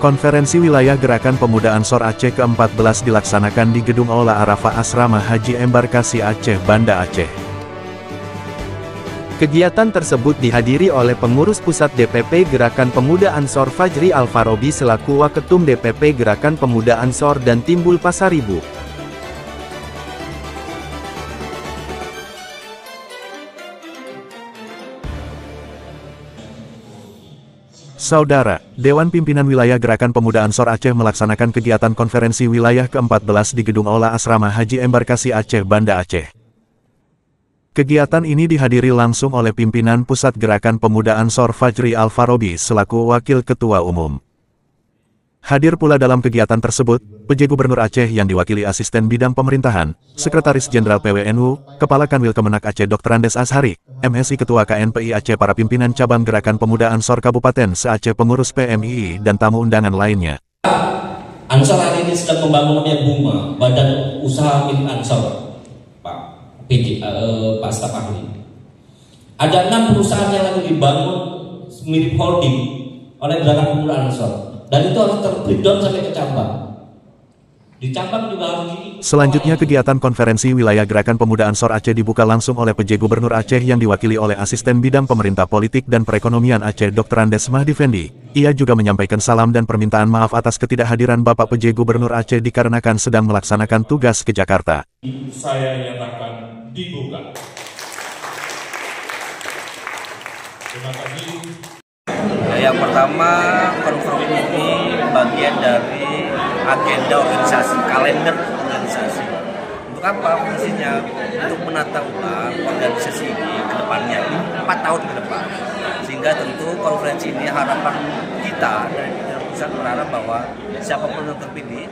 Konferensi Wilayah Gerakan Pemuda Ansor Aceh ke-14 dilaksanakan di Gedung Aula Arafah Asrama Haji Embarkasi Aceh, Banda Aceh. Kegiatan tersebut dihadiri oleh pengurus pusat DPP Gerakan Pemuda Ansor Fajri Al-Farobi selaku Waketum DPP Gerakan Pemuda Ansor dan Timbul Pasaribu. Saudara, Dewan Pimpinan Wilayah Gerakan Pemuda Ansor Aceh melaksanakan kegiatan konferensi wilayah ke-14 di Gedung Aula Asrama Haji Embarkasi Aceh, Banda Aceh. Kegiatan ini dihadiri langsung oleh pimpinan Pusat Gerakan Pemuda Ansor Fajri Al-Farobi selaku Wakil Ketua Umum. Hadir pula dalam kegiatan tersebut, PJ Gubernur Aceh yang diwakili Asisten Bidang Pemerintahan, Sekretaris Jenderal PWNU, Kepala Kanwil Kemenak Aceh Dr. Andes Azhari, MSI Ketua KNPI Aceh, para pimpinan cabang Gerakan Pemuda Ansor Kabupaten se-Aceh, pengurus PMII, dan tamu undangan lainnya. Ansor hari ini sedang membangun BUMA, Badan Usaha Milik Ansor, Pak Staf Ahli. Ada 6 perusahaan yang lagi dibangun mirip holding oleh Gerakan Pemuda Ansor. Dan itu harus terbreakdown sampai ke cabang. Di cabang juga harus ini. Selanjutnya kegiatan konferensi wilayah Gerakan Pemuda Ansor Aceh dibuka langsung oleh PJ Gubernur Aceh yang diwakili oleh Asisten Bidang Pemerintah Politik dan Perekonomian Aceh Dr. Andes Mahdi Fendi. Ia juga menyampaikan salam dan permintaan maaf atas ketidakhadiran Bapak PJ Gubernur Aceh dikarenakan sedang melaksanakan tugas ke Jakarta. Saya nyatakan dibuka. Terima kasih. Yang pertama, konferensi ini bagian dari agenda organisasi, kalender organisasi. Untuk apa fungsinya? Untuk menata ulang organisasi ini ke depannya, 4 tahun ke depan. Sehingga tentu konferensi ini harapan kita dari pusat berharap bahwa siapapun yang terpilih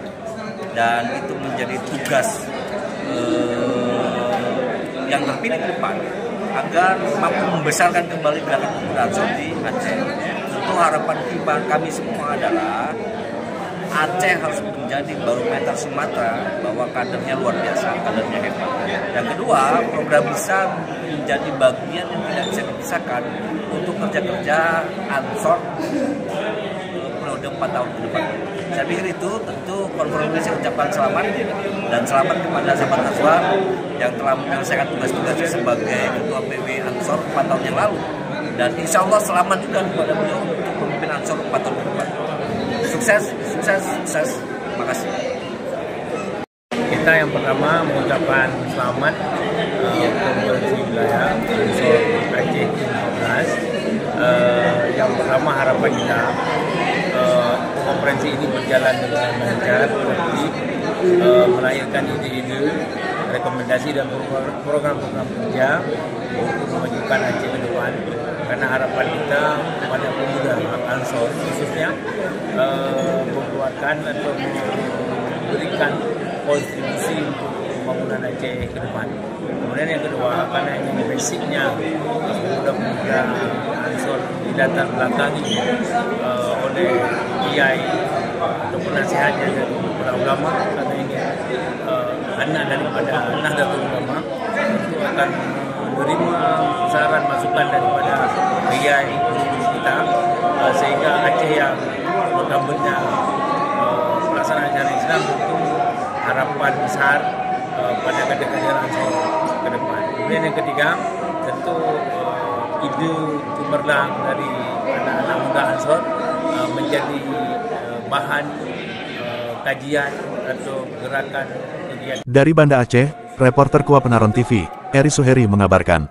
dan itu menjadi tugas yang terpilih ke depan agar mampu membesarkan kembali Gerakan Pemuda Ansor di Aceh. Tentu harapan kami semua adalah Aceh harus menjadi barometer Sumatera bahwa kadernya luar biasa, kadernya hebat. Yang kedua, program bisa menjadi bagian yang tidak bisa dipisahkan untuk kerja-kerja Ansor periode 4 tahun ke depan. Saya pikir itu tentu konferensi ucapan selamat dan selamat kepada sahabat Ansor yang telah menyelesaikan tugas-tugasnya sebagai Ketua PW Ansor 4 tahun yang lalu. Dan insya Allah selamat juga kepada beliau untuk memimpin Ansor 4 tahun ke depan. Sukses, sukses, sukses. Terima kasih. Kita yang pertama mengucapkan selamat konferensi wilayah Ansor Aceh 15. Yang pertama harapan kita konferensi ini berjalan dengan lancar, produktif, melahirkan ide-ide, rekomendasi dan program-program kerja untuk memajukan Aceh ke depan. Karena harapan kita kepada pemuda Ansor khususnya membuatkan atau memberikan kontribusi untuk pembangunan Aceh ke depan. Kemudian yang kedua, karena ini basicnya pemuda-pemuda Ansor dilatar belakangi oleh kiai atau penasihatnya dari para ulama, karena ini anak daripada Nahdlatul Ulama itu akan menerima saran masukan daripada kiai kita, sehingga Aceh yang bergambarnya pelaksanaan acara Islam itu harapan besar pada kader-kader Ansor ke depan. Kemudian yang ketiga, tentu ide cemerlang dari anak-anak muda Ansor menjadi bahan kajian atau gerakan kegiatan. Dari Banda Aceh, reporter Kua Penaron TV, Eri Suheri mengabarkan.